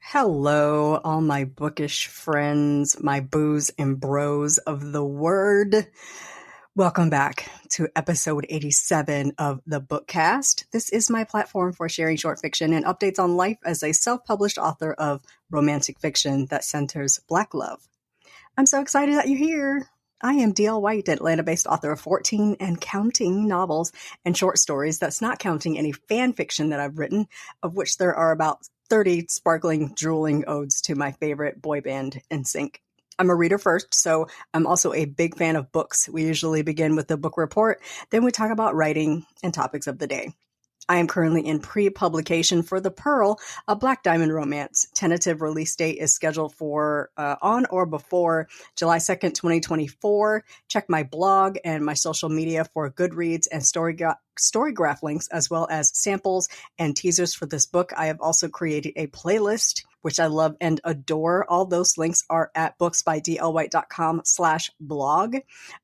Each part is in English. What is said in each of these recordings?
Hello, all my bookish friends, my boos and bros of the word. Welcome back to episode 87 of the Bookcast. This is my platform for sharing short fiction and updates on life as a self-published author of romantic fiction that centers Black love. I'm so excited that you're here. I am D.L. White, Atlanta-based author of 14 and counting novels and short stories. That's not counting any fan fiction that I've written, of which there are about 30 sparkling, drooling odes to my favorite boy band, NSYNC. I'm a reader first, so I'm also a big fan of books. We usually begin with the book report, then we talk about writing and topics of the day. I am currently in pre-publication for The Pearl, a Black Diamond romance. Tentative release date is scheduled for on or before July 2nd, 2024. Check my blog and my social media for Goodreads and Storygraph links, as well as samples and teasers for this book. I have also created a playlist, which I love and adore. All those links are at booksbydlwhite.com/blog.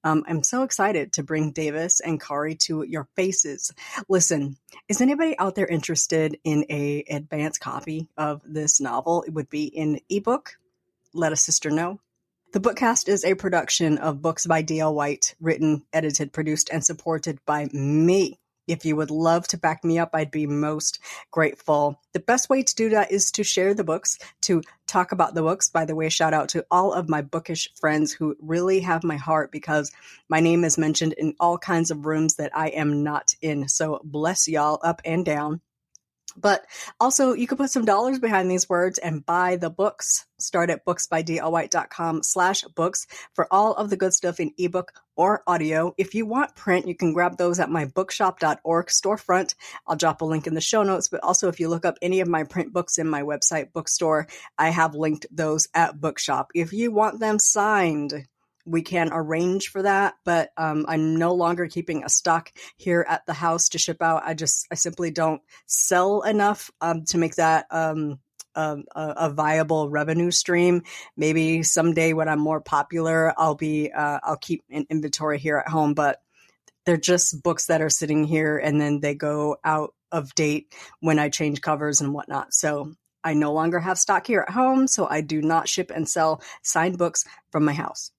I'm so excited to bring Davis and Kari to your faces. Listen, is anybody out there interested in a advanced copy of this novel? It would be in ebook. Let a sister know. The Bookcast is a production of Books by D.L. White, written, edited, produced, and supported by me. If you would love to back me up, I'd be most grateful. The best way to do that is to share the books, to talk about the books. By the way, shout out to all of my bookish friends who really have my heart, because my name is mentioned in all kinds of rooms that I am not in. So bless y'all up and down. But also, you can put some dollars behind these words and buy the books. Start at booksbydlwhite.com/books for all of the good stuff in ebook or audio. If you want print, you can grab those at my bookshop.org storefront. I'll drop a link in the show notes. But also, if you look up any of my print books in my website bookstore, I have linked those at Bookshop. If you want them signed, we can arrange for that, but I'm no longer keeping a stock here at the house to ship out. I simply don't sell enough to make that a viable revenue stream. Maybe someday when I'm more popular, I'll keep an inventory here at home, but they're just books that are sitting here and then they go out of date when I change covers and whatnot. So I no longer have stock here at home, so I do not ship and sell signed books from my house.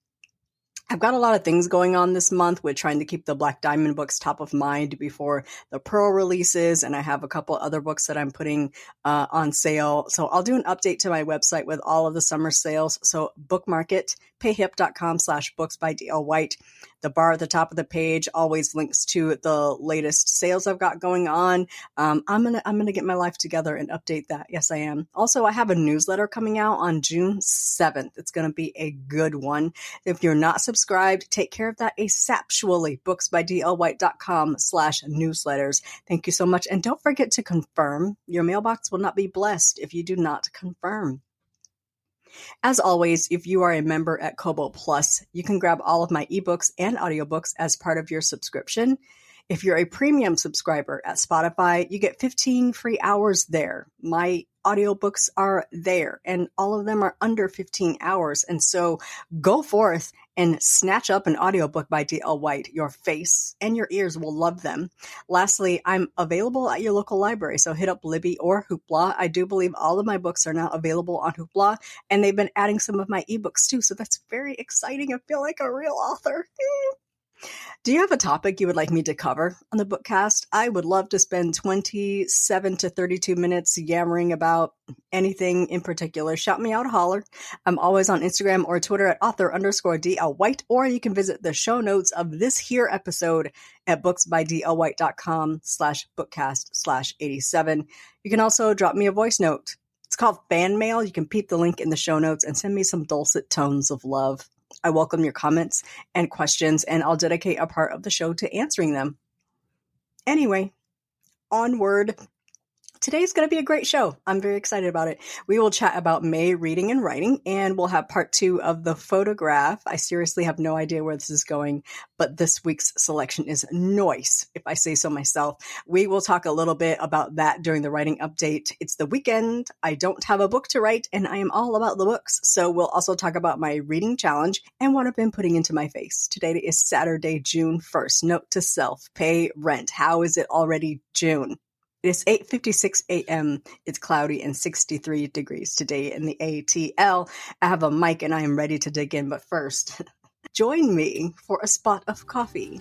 I've got a lot of things going on this month with trying to keep the Black Diamond books top of mind before the Pearl releases, and I have a couple other books that I'm putting on sale. So I'll do an update to my website with all of the summer sales. So bookmark it, payhip.com/booksbydlwhite. The bar at the top of the page always links to the latest sales I've got going on. I'm gonna get my life together and update that. Yes, I am. Also, I have a newsletter coming out on June 7th. It's gonna be a good one. If you're not subscribed, take care of that ASAPually. booksbydlwhite.com/newsletters. Thank you so much. And don't forget to confirm. Your mailbox will not be blessed if you do not confirm. As always, if you are a member at Kobo Plus, you can grab all of my ebooks and audiobooks as part of your subscription. If you're a premium subscriber at Spotify, you get 15 free hours there. My audiobooks are there, and all of them are under 15 hours. And so go forth and snatch up an audiobook by D.L. White. Your face and your ears will love them. Lastly, I'm available at your local library, so hit up Libby or Hoopla. I do believe all of my books are now available on Hoopla, and they've been adding some of my ebooks too, so that's very exciting. I feel like a real author. Do you have a topic you would like me to cover on the Bookcast? I would love to spend 27 to 32 minutes yammering about anything in particular. Shout me out, holler. I'm always on Instagram or Twitter at author_DL White, or you can visit the show notes of this here episode at booksbydlwhite.com/bookcast/87. You can also drop me a voice note. It's called fan mail. You can peep the link in the show notes and send me some dulcet tones of love. I welcome your comments and questions, and I'll dedicate a part of the show to answering them. Anyway, onward. Today's going to be a great show. I'm very excited about it. We will chat about May reading and writing, and we'll have part 2 of the photograph. I seriously have no idea where this is going, but this week's selection is nice, if I say so myself. We will talk a little bit about that during the writing update. It's the weekend. I don't have a book to write, and I am all about the books. So we'll also talk about my reading challenge and what I've been putting into my face. Today is Saturday, June 1st. Note to self, pay rent. How is it already June? It's 8:56 a.m. It's cloudy and 63 degrees today in the ATL. I have a mic and I am ready to dig in, but first, join me for a spot of coffee.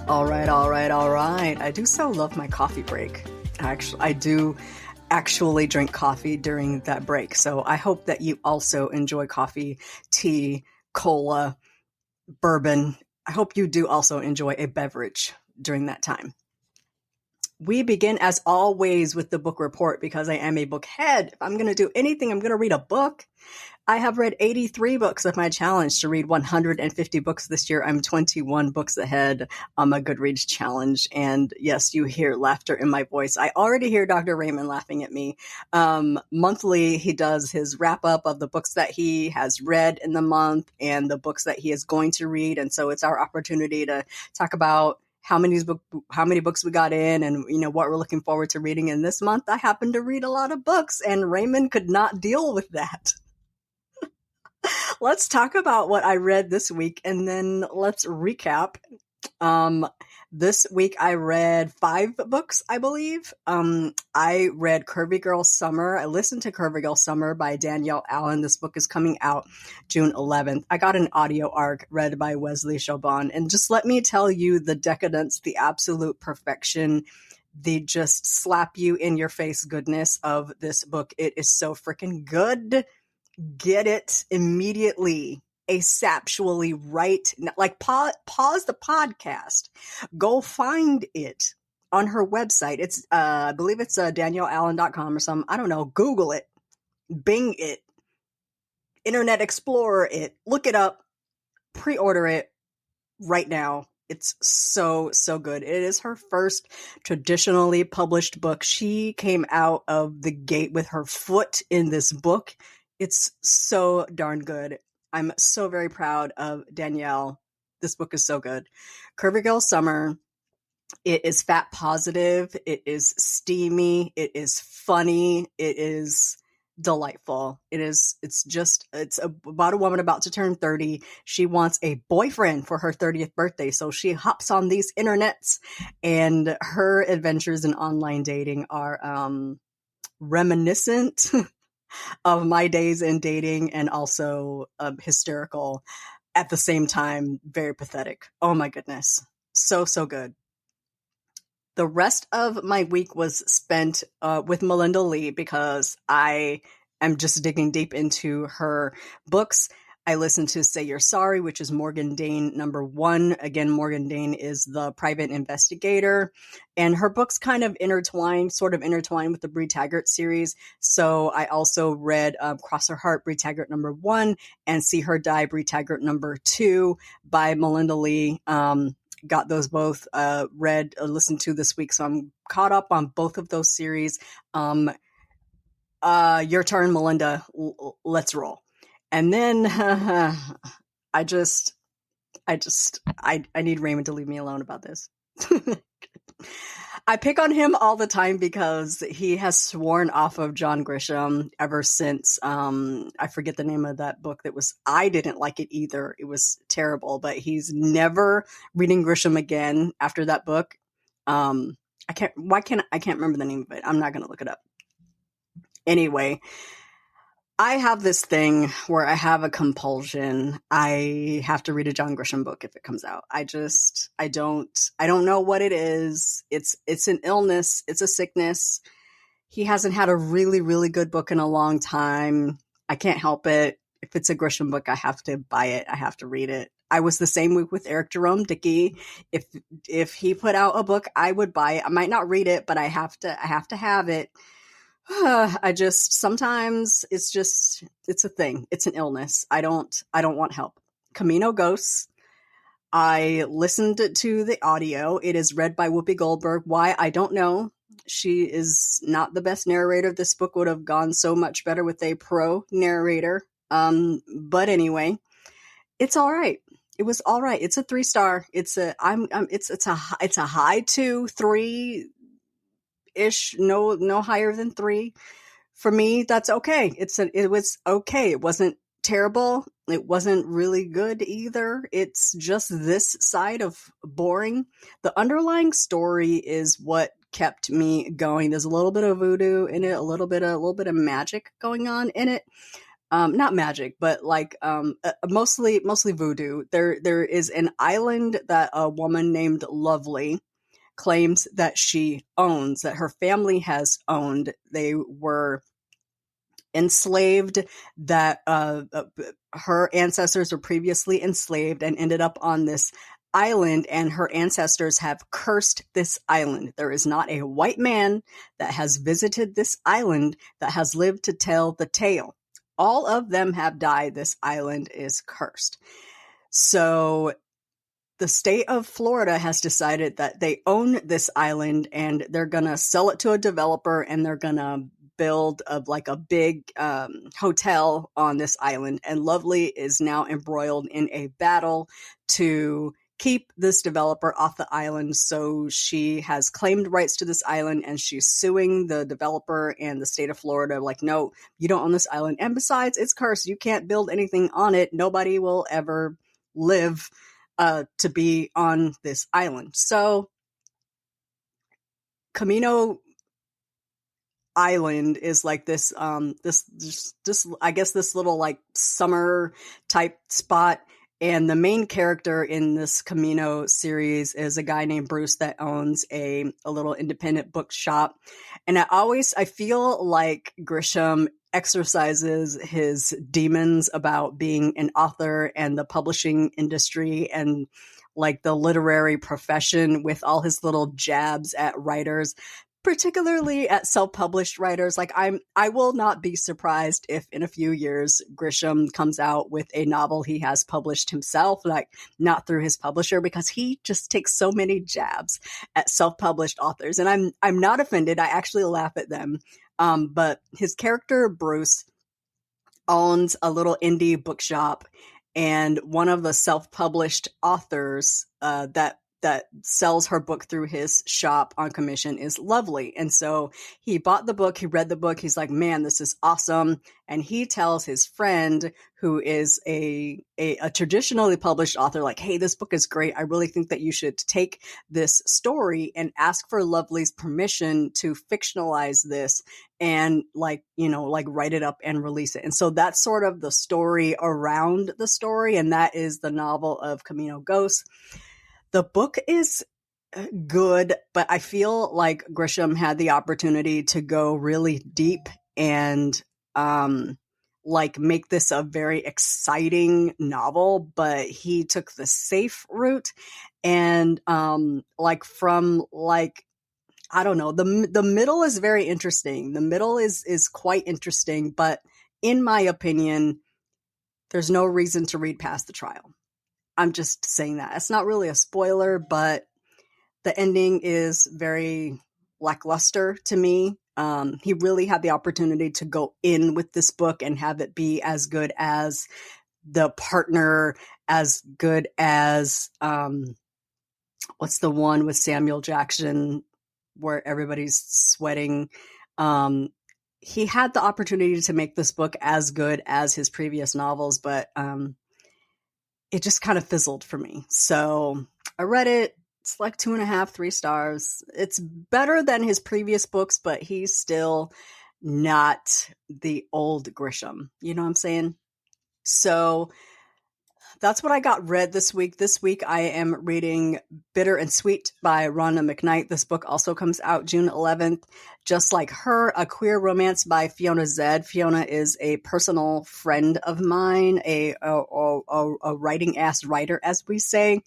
All right. I do so love my coffee break. I do actually drink coffee during that break. So I hope that you also enjoy coffee, tea, cola, bourbon. I hope you do also enjoy a beverage during that time. We begin as always with the book report because I am a bookhead. If I'm going to do anything, I'm going to read a book. I have read 83 books of my challenge to read 150 books this year. I'm 21 books ahead on my Goodreads challenge. And yes, you hear laughter in my voice. I already hear Dr. Raymond laughing at me. Monthly, he does his wrap up of the books that he has read in the month and the books that he is going to read. And so it's our opportunity to talk about how many books we got in and, what we're looking forward to reading. And this month, I happen to read a lot of books and Raymond could not deal with that. Let's talk about what I read this week and then let's recap. This week I read 5 books, I believe. I read Curvy Girl Summer. I listened to Curvy Girl Summer by Danielle Allen. This book is coming out June 11th. I got an audio arc read by Wesley Chaubon. And just let me tell you the decadence, the absolute perfection, the just slap you in your face goodness of this book. It is so freaking good. Get it immediately, asaptually, right? Like pause the podcast, go find it on her website. It's I believe it's danielleallen.com or something. I don't know. Google it, Bing it, Internet Explorer it, look it up, pre-order it right now. It's so good. It is her first traditionally published book. She came out of the gate with her foot in this book. It's so darn good. I'm so very proud of Danielle. This book is so good. Curvy Girl Summer. It is fat positive. It is steamy. It is funny. It is delightful. It's about a woman about to turn 30. She wants a boyfriend for her 30th birthday. So she hops on these internets and her adventures in online dating are reminiscent of my days in dating and also hysterical at the same time, very pathetic. Oh my goodness. So good. The rest of my week was spent with Melinda Lee because I am just digging deep into her books. I listened to Say You're Sorry, which is Morgan Dane #1. Again, Morgan Dane is the private investigator, and her books kind of sort of intertwine with the Bree Taggart series. So I also read Cross Her Heart, Bree Taggart #1, and See Her Die, Bree Taggart #2 by Melinda Lee. Got those both read or listened to this week, so I'm caught up on both of those series. Your turn, Melinda. Let's roll. And then I need Raymond to leave me alone about this. I pick on him all the time because he has sworn off of John Grisham ever since, I forget the name of that book I didn't like it either. It was terrible, but he's never reading Grisham again after that book. I can't remember the name of it. I'm not going to look it up. Anyway, I have this thing where I have a compulsion. I have to read a John Grisham book if it comes out. I don't know what it is. It's an illness. It's a sickness. He hasn't had a really, really good book in a long time. I can't help it. If it's a Grisham book, I have to buy it. I have to read it. I was the same week with Eric Jerome Dickey. If he put out a book, I would buy it. I might not read it, but I have to have it. Sometimes it's a thing. It's an illness. I don't want help. Camino Ghosts. I listened to the audio. It is read by Whoopi Goldberg. Why? I don't know. She is not the best narrator. This book would have gone so much better with a pro narrator. But anyway, it's all right. It was all right. It's a 3-star. It's a high 2, 3 ish, no higher than 3. For me, that's okay. It was okay. It wasn't terrible. It wasn't really good either. It's just this side of boring. The underlying story is what kept me going. There's a little bit of voodoo in it, a little bit of magic going on in it. Not magic, but like mostly voodoo. There is an island that a woman named Lovely claims that she owns, that her family has owned. They were enslaved, that her ancestors were previously enslaved and ended up on this island, and her ancestors have cursed this island. There is not a white man that has visited this island that has lived to tell the tale. All of them have died. This island is cursed. So the state of Florida has decided that they own this island and they're going to sell it to a developer, and they're going to build a big hotel on this island. And Lovely is now embroiled in a battle to keep this developer off the island. So she has claimed rights to this island, and she's suing the developer and the state of Florida. Like, no, you don't own this island. And besides, it's cursed. You can't build anything on it. Nobody will ever live to be on this island. So Camino Island is like this I guess this little like summer type spot. And the main character in this Camino series is a guy named Bruce that owns a little independent bookshop. And I feel like Grisham exercises his demons about being an author and the publishing industry and like the literary profession with all his little jabs at writers, particularly at self-published writers. Like I will not be surprised if in a few years Grisham comes out with a novel he has published himself, like not through his publisher, because he just takes so many jabs at self-published authors. And I'm not offended. I actually laugh at them. But his character Bruce owns a little indie bookshop, and one of the self-published authors that sells her book through his shop on commission is Lovely. And so he bought the book, he read the book, he's like, man, this is awesome. And he tells his friend, who is a traditionally published author, like, hey, this book is great. I really think that you should take this story and ask for Lovely's permission to fictionalize this and like write it up and release it. And so that's sort of the story around the story. And that is the novel of Camino Ghosts. The book is good, but I feel like Grisham had the opportunity to go really deep and make this a very exciting novel, but he took the safe route. And I don't know, the middle is very interesting. The middle is quite interesting, but in my opinion, there's no reason to read past the trial. I'm just saying that. It's not really a spoiler, but the ending is very lackluster to me. He really had the opportunity to go in with this book and have it be as good as The Partner, as good as what's the one with Samuel Jackson where everybody's sweating. He had the opportunity to make this book as good as his previous novels, but it just kind of fizzled for me. So I read it. It's like 2.5, 3 stars. It's better than his previous books, but he's still not the old Grisham. You know what I'm saying? So that's what I got read this week. This week I am reading Bitter and Sweet by Rhonda McKnight. This book also comes out June 11th. Just Like Her, a queer romance by Fiona Zed. Fiona is a personal friend of mine, a writing-ass writer, as we say.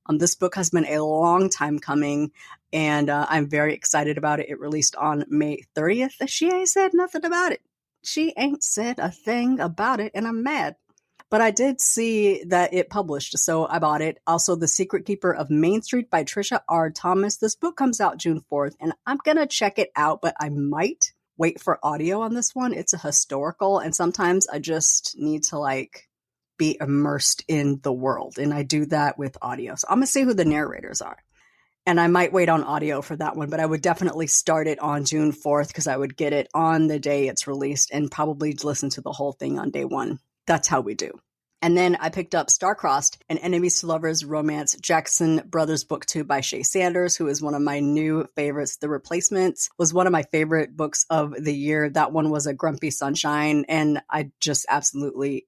This book has been a long time coming, and I'm very excited about it. It released on May 30th. She ain't said nothing about it. She ain't said a thing about it, and I'm mad. But I did see that it published, so I bought it. Also, The Secret Keeper of Main Street by Trisha R. Thomas. This book comes out June 4th, and I'm going to check it out, but I might wait for audio on this one. It's a historical, and sometimes I just need to, be immersed in the world, and I do that with audio. So I'm going to see who the narrators are. And I might wait on audio for that one, but I would definitely start it on June 4th because I would get it on the day it's released and probably listen to the whole thing on day one. That's how we do. And then I picked up Star-Crossed, an Enemies to Lovers romance Jackson Brothers book 2 by Shea Sanders, who is one of my new favorites. The Replacements was one of my favorite books of the year. That one was a grumpy sunshine, and I just absolutely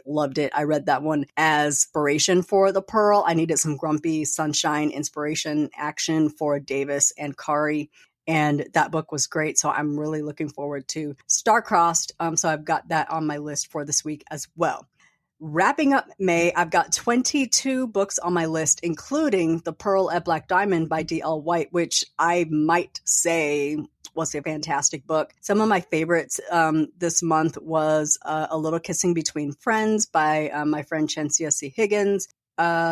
loved it. I read that one as inspiration for The Pearl. I needed some grumpy sunshine inspiration action for Davis and Kari. And that book was great. So I'm really looking forward to Star-Crossed. So I've got that on my list for this week as well. Wrapping up May, I've got 22 books on my list, including The Pearl at Black Diamond by D.L. White, which I might say was a fantastic book. Some of my favorites this month was A Little Kissing Between Friends by my friend Chensia C. Higgins,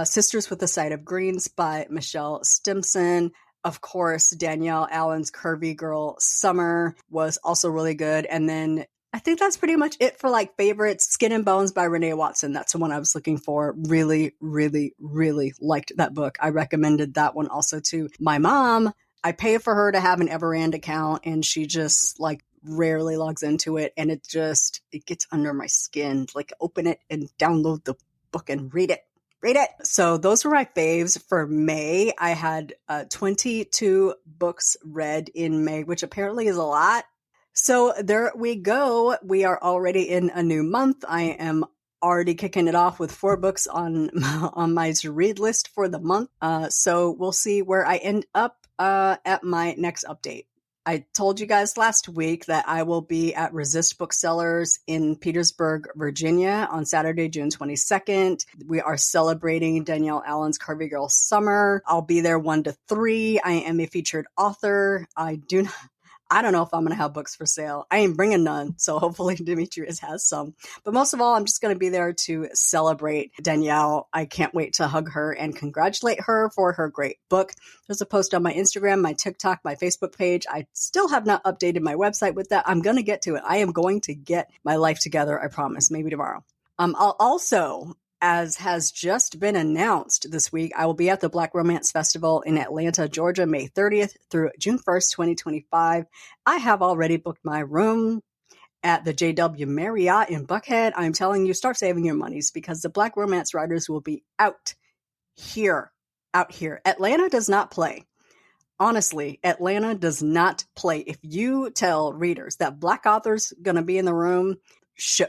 Sisters with a Side of Greens by Michelle Stimson. Of course, Danielle Allen's Curvy Girl Summer was also really good. And then I think that's pretty much it for like favorites. Skin and Bones by Renee Watson. That's the one I was looking for. Really liked that book. I recommended that one also to my mom. I pay for her to have an Everand account, and she just like rarely logs into it. And it gets under my skin. Like, open it and download the book and read it. So those were my faves for May. I had 22 books read in May, which apparently is a lot. So there we go. We are already in a new month. I am already kicking it off with 4 books on my to-read list for the month. So we'll see where I end up at my next update. I told you guys last week that I will be at Resist Booksellers in Petersburg, Virginia on Saturday, June 22nd. We are celebrating Danielle Allen's Curvy Girl Summer. I'll be there 1 to 3. I am a featured author. I don't know if I'm going to have books for sale. I ain't bringing none, so hopefully Demetrius has some. But most of all, I'm just going to be there to celebrate Danielle. I can't wait to hug her and congratulate her for her great book. There's a post on my Instagram, my TikTok, my Facebook page. I still have not updated my website with that. I'm going to get to it. I am going to get my life together, I promise. Maybe tomorrow. I'll also, as has just been announced this week, I will be at the Black Romance Festival in Atlanta, Georgia, May 30th through June 1st, 2025. I have already booked my room at the JW Marriott in Buckhead. I'm telling you, start saving your monies because the Black Romance writers will be out here. Atlanta does not play. Honestly, Atlanta does not play. If you tell readers that Black authors going to be in the room,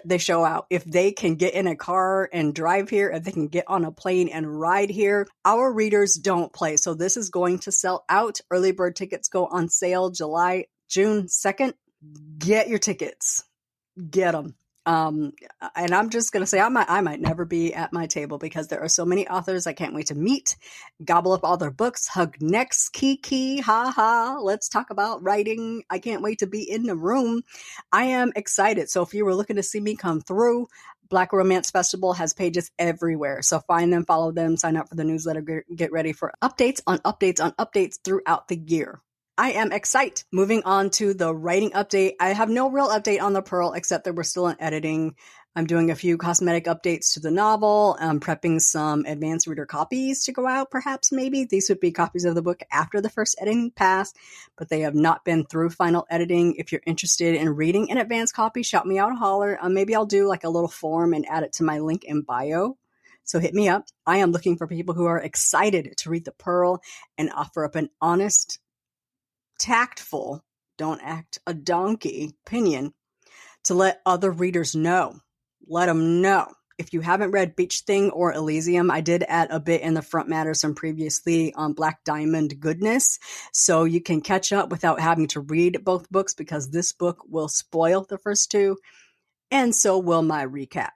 they show out. If they can get in a car and drive here, if they can get on a plane and ride here, our readers don't play. So this is going to sell out. Early bird tickets go on sale June 2nd. Get your tickets. Get them. And I'm just going to say I might never be at my table because there are so many authors I can't wait to meet, gobble up all their books, hug necks, kiki, ha ha. Let's talk about writing. I can't wait to be in the room. I am excited. So if you were looking to see me come through, Black Romance Festival has pages everywhere. So find them, follow them, sign up for the newsletter, get ready for updates on updates throughout the year. I am excited. Moving on to the writing update. I have no real update on The Pearl except that we're still in editing. I'm doing a few cosmetic updates to the novel. I'm prepping some advanced reader copies to go out, perhaps, maybe. These would be copies of the book after the first editing pass, but they have not been through final editing. If you're interested in reading an advanced copy, shout me out, holler. Maybe I'll do like a little form and add it to my link in bio. So hit me up. I am looking for people who are excited to read The Pearl and offer up an honest, tactful, don't act a donkey opinion to let other readers know. Let them know. If you haven't read Beach Thing or Elysium, I did add a bit in the front matter some previously on Black Diamond goodness, so you can catch up without having to read both books because this book will spoil the first 2, and so will my recap.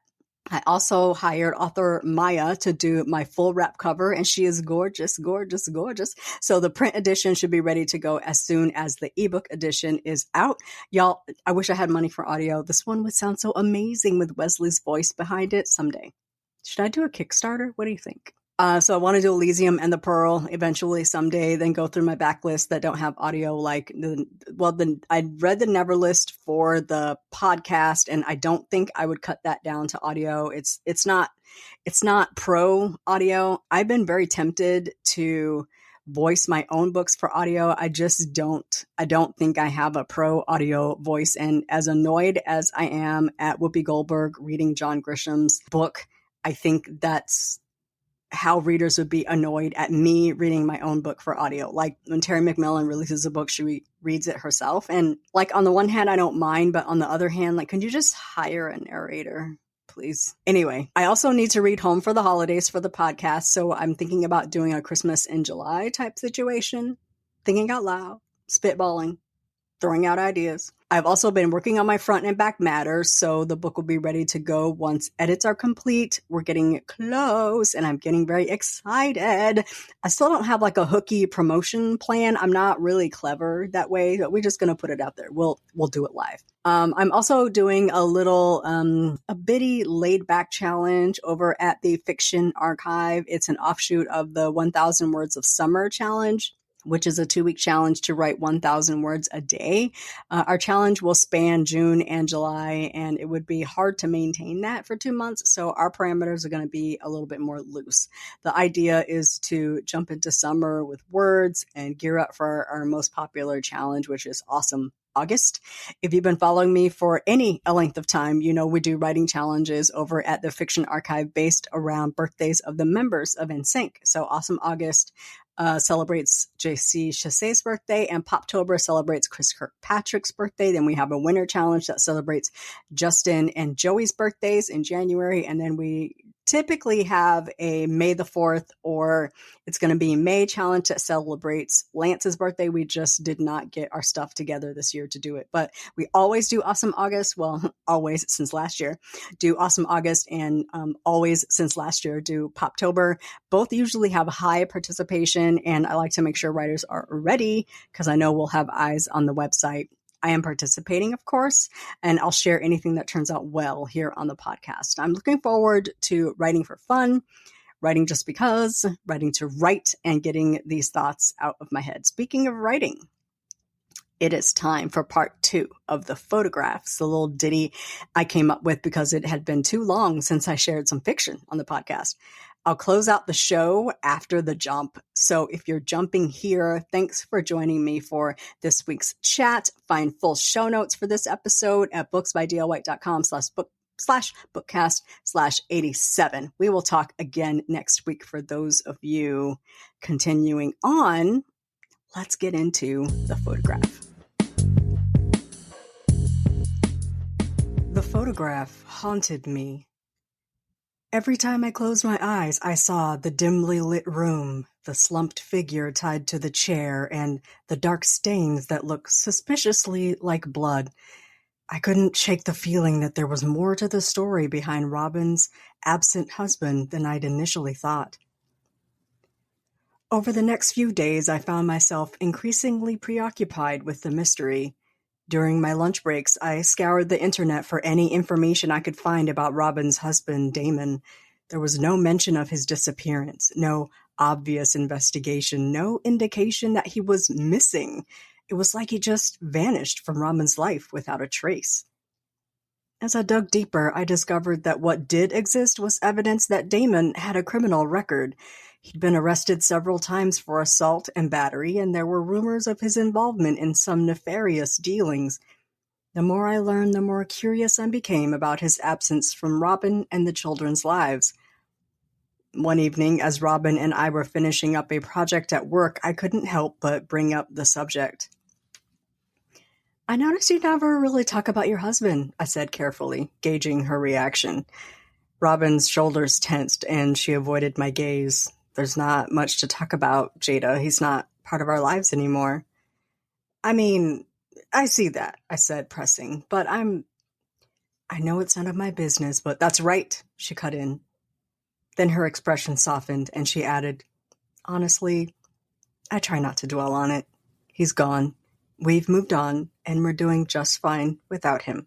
I also hired author Maya to do my full wrap cover, and she is gorgeous, gorgeous, gorgeous. So the print edition should be ready to go as soon as the ebook edition is out. Y'all, I wish I had money for audio. This one would sound so amazing with Wesley's voice behind it someday. Should I do a Kickstarter? What do you think? So I want to do Elysium and The Pearl eventually someday, then go through my backlist that don't have audio. I read the Never list for the podcast, and I don't think I would cut that down to audio. It's not pro audio. I've been very tempted to voice my own books for audio. I don't think I have a pro audio voice. And as annoyed as I am at Whoopi Goldberg reading John Grisham's book, I think that's how readers would be annoyed at me reading my own book for audio. Like when Terry McMillan releases a book, she reads it herself. And like on the one hand, I don't mind, but on the other hand, like, can you just hire a narrator, please? Anyway, I also need to read home for the holidays for the podcast. So I'm thinking about doing a Christmas in July type situation, thinking out loud, spitballing, throwing out ideas. I've also been working on my front and back matter, so the book will be ready to go once edits are complete. We're getting close, and I'm getting very excited. I still don't have like a hooky promotion plan. I'm not really clever that way, but we're just going to put it out there. We'll do it live. I'm also doing a little, a bitty laid back challenge over at the Fiction Archive. It's an offshoot of the 1,000 Words of Summer challenge, which is a 2-week challenge to write 1,000 words a day. Our challenge will span June and July, and it would be hard to maintain that for 2 months. So our parameters are going to be a little bit more loose. The idea is to jump into summer with words and gear up for our most popular challenge, which is Awesome August. If you've been following me for any length of time, you know we do writing challenges over at the Fiction Archive based around birthdays of the members of NSYNC. So Awesome August celebrates JC Chassé's birthday, and Poptober celebrates Chris Kirkpatrick's birthday. Then we have a winter challenge that celebrates Justin and Joey's birthdays in January. And then we typically have a May the 4th, or it's going to be May challenge that celebrates Lance's birthday. We just did not get our stuff together this year to do it, but we always do Awesome August. Well, always since last year, do Awesome August, and always since last year do Poptober. Both usually have high participation, and I like to make sure writers are ready because I know we'll have eyes on the website. I am participating, of course, and I'll share anything that turns out well here on the podcast. I'm looking forward to writing for fun, writing just because, writing to write, and getting these thoughts out of my head. Speaking of writing, it is time for part 2 of the photographs, the little ditty I came up with because it had been too long since I shared some fiction on the podcast. I'll close out the show after the jump. So if you're jumping here, thanks for joining me for this week's chat. Find full show notes for this episode at booksbydlwhite.com/bookcast/87. We will talk again next week for those of you continuing on. Let's get into the photograph. The photograph haunted me. Every time I closed my eyes, I saw the dimly lit room, the slumped figure tied to the chair, and the dark stains that looked suspiciously like blood. I couldn't shake the feeling that there was more to the story behind Robin's absent husband than I'd initially thought. Over the next few days, I found myself increasingly preoccupied with the mystery. During my lunch breaks, I scoured the internet for any information I could find about Robin's husband, Damon. There was no mention of his disappearance, no obvious investigation, no indication that he was missing. It was like he just vanished from Robin's life without a trace. As I dug deeper, I discovered that what did exist was evidence that Damon had a criminal record. He'd been arrested several times for assault and battery, and there were rumors of his involvement in some nefarious dealings. The more I learned, the more curious I became about his absence from Robin and the children's lives. One evening, as Robin and I were finishing up a project at work, I couldn't help but bring up the subject. "I noticed you never really talk about your husband," I said carefully, gauging her reaction. Robin's shoulders tensed, and she avoided my gaze. "There's not much to talk about, Jada. He's not part of our lives anymore." "I mean, I see that," I said, pressing, "but I know it's none of my business, but..." "That's right," she cut in. Then her expression softened, and she added, "Honestly, I try not to dwell on it. He's gone. We've moved on, and we're doing just fine without him."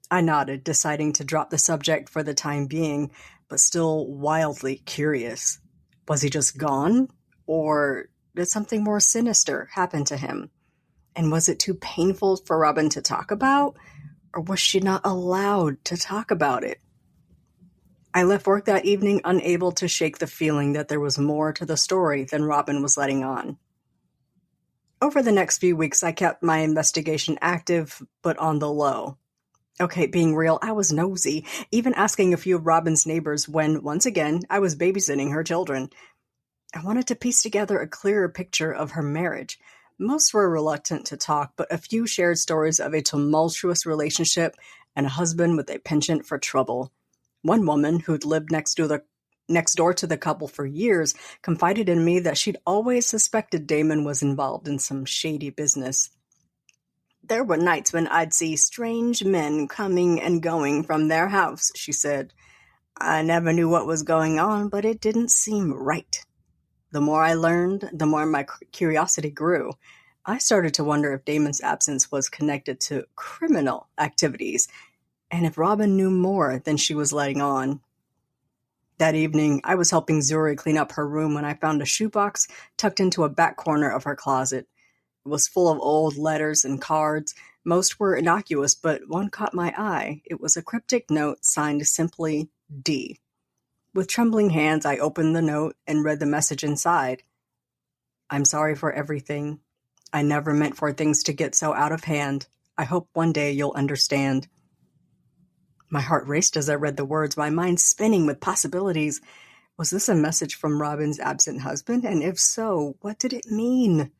I nodded, deciding to drop the subject for the time being, but still wildly curious. Was he just gone? Or did something more sinister happen to him? And was it too painful for Robin to talk about? Or was she not allowed to talk about it? I left work that evening unable to shake the feeling that there was more to the story than Robin was letting on. Over the next few weeks, I kept my investigation active, but on the low. Okay, being real, I was nosy, even asking a few of Robin's neighbors when, once again, I was babysitting her children. I wanted to piece together a clearer picture of her marriage. Most were reluctant to talk, but a few shared stories of a tumultuous relationship and a husband with a penchant for trouble. One woman, who'd lived next door to the couple for years, confided in me that she'd always suspected Damon was involved in some shady business. There were nights when I'd see strange men coming and going from their house, she said. I never knew what was going on, but it didn't seem right. The more I learned, the more my curiosity grew. I started to wonder if Damon's absence was connected to criminal activities, and if Robin knew more than she was letting on. That evening, I was helping Zuri clean up her room when I found a shoebox tucked into a back corner of her closet. It was full of old letters and cards. Most were innocuous, but one caught my eye. It was a cryptic note signed simply D. With trembling hands, I opened the note and read the message inside. I'm sorry for everything. I never meant for things to get so out of hand. I hope one day you'll understand. My heart raced as I read the words, my mind spinning with possibilities. Was this a message from Robin's absent husband? And if so, what did it mean?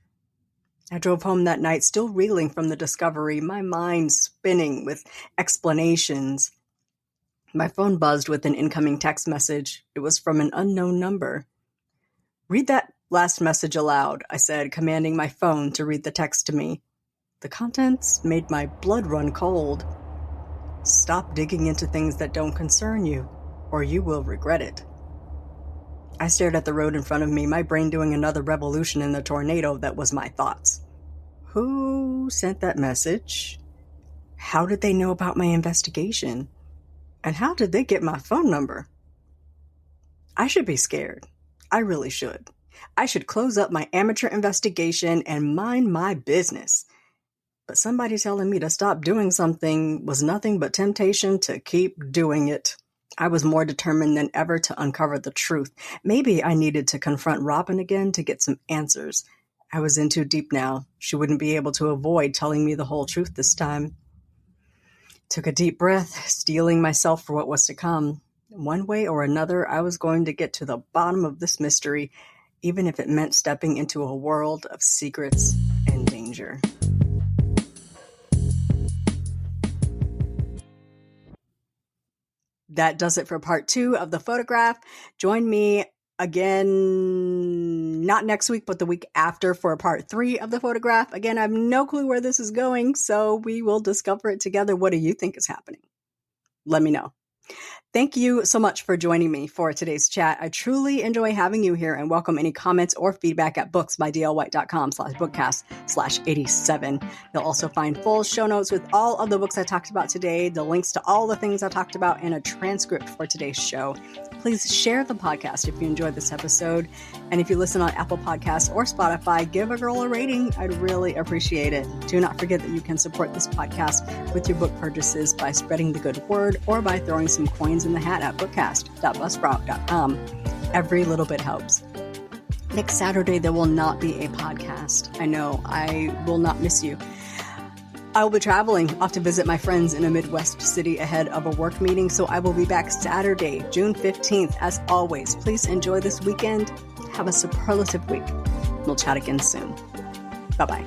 I drove home that night, still reeling from the discovery, my mind spinning with explanations. My phone buzzed with an incoming text message. It was from an unknown number. Read that last message aloud, I said, commanding my phone to read the text to me. The contents made my blood run cold. Stop digging into things that don't concern you, or you will regret it. I stared at the road in front of me, my brain doing another revolution in the tornado that was my thoughts. Who sent that message? How did they know about my investigation? And how did they get my phone number? I should be scared. I really should. I should close up my amateur investigation and mind my business. But somebody telling me to stop doing something was nothing but temptation to keep doing it. I was more determined than ever to uncover the truth. Maybe I needed to confront Robin again to get some answers. I was in too deep now. She wouldn't be able to avoid telling me the whole truth this time. Took a deep breath, steeling myself for what was to come. One way or another, I was going to get to the bottom of this mystery, even if it meant stepping into a world of secrets and danger. That does it for part 2 of the photograph. Join me again, not next week, but the week after for part 3 of the photograph. Again, I have no clue where this is going, so we will discover it together. What do you think is happening? Let me know. Thank you so much for joining me for today's chat. I truly enjoy having you here and welcome any comments or feedback at booksbydlwhite.com/bookcast/87. You'll also find full show notes with all of the books I talked about today, the links to all the things I talked about, and a transcript for today's show. Please share the podcast if you enjoyed this episode. And if you listen on Apple Podcasts or Spotify, give a girl a rating. I'd really appreciate it. Do not forget that you can support this podcast with your book purchases by spreading the good word or by throwing some coins in the hat at bookcast.buzzsprout.com. Every little bit helps. Next Saturday, there will not be a podcast. I know, I will not miss you. I will be traveling off to visit my friends in a Midwest city ahead of a work meeting, so I will be back Saturday, June 15th. As always, please enjoy this weekend. Have a superlative week. We'll chat again soon. Bye-bye.